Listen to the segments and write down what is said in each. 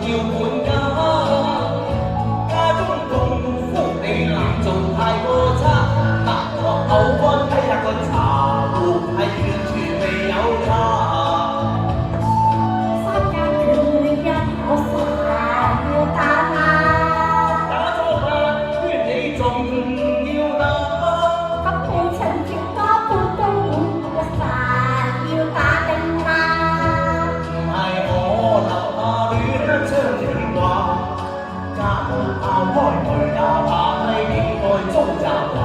要管家，家中功夫你難做太過差，白學口乾睇下個茶壺係完全未有差。三間權一我實要打壓，打咗下圈你仲要打，咁你情節多半都我實要打定啦。唔係我留下戀將你話，家務拋開佢也怕係應該遭責話。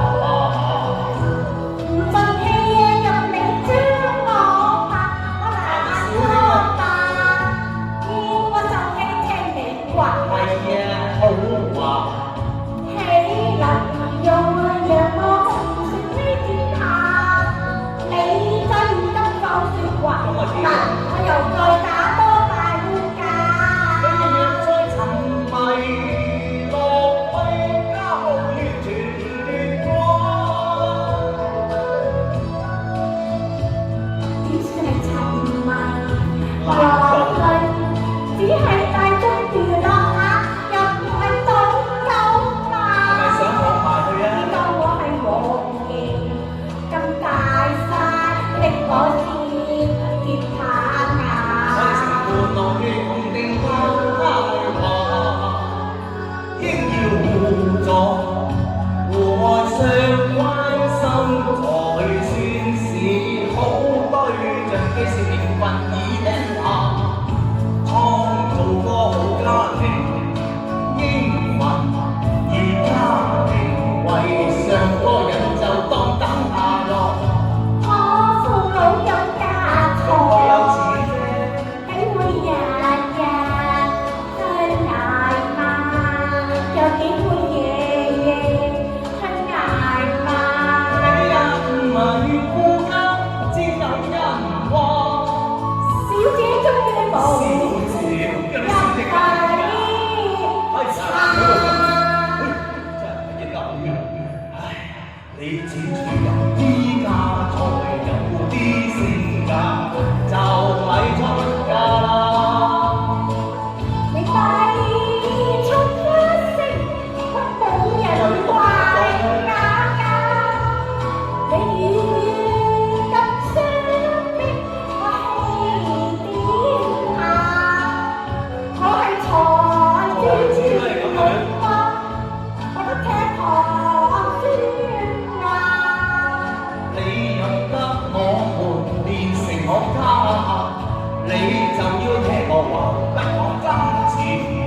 唔忿氣任你將我拍，我難拖吧，我就輕輕地話。係啊，好話。喜能用讓我情緒呢點下，你真金講説話，嗱我又再打多大半架。你若再沉迷落去，家務完全亂過。點算係沉迷落去，只係大眾娛樂下，又唔係賭狗嘛。係咪想講埋佢啊？你當我係王爺咁大晒，令我先跌下我哋成牙。伴落於同定關話，應要互助，互愛相關心，才算是好對象。既是名分已定下，創造個好家庭，應份與家庭為上個人就當等下落。我父老有家我有財，錢啫。豈會日日去捱嘛？又點會夜夜去捱嘛？你人迷顧家，只有人話。小姐終於笑無笑，入有啲底哎茶。真係應得好嘅。唉，你只住有啲家財，有啲性格，就咪出嫁啦。你快出一聲，不冇人怪假假。你咁傷的我氣點下？我係財主龍哥，我都聽學宣話。你任得我們變成我家，你就要聽我話，不講金錢。